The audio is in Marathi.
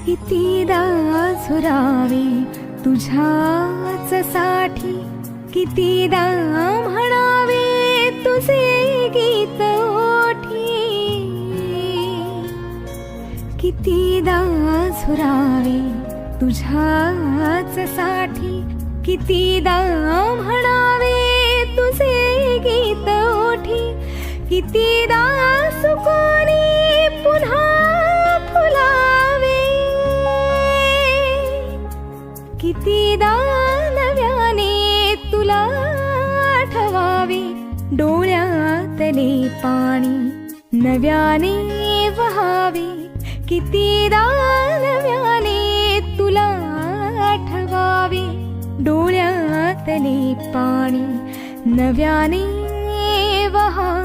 कितीदा झुरावे तुझ्याच साठी, कितीदा म्हणावे तुझे गीत ओठी, कितीदा झुरावे तुझ्याच साठी, कितीदा म्हणावे तुझे गीत ओठी, कितीदा सुकोनी पुन्हा फुलावे, कितीदा नव्याने तुला आठवावे, डोळ्यातले पाणी नव्याने वहावे, कितीदा नव्याने तुला आठवावे, डोळ्यातले पाणी नव्याने वहावे.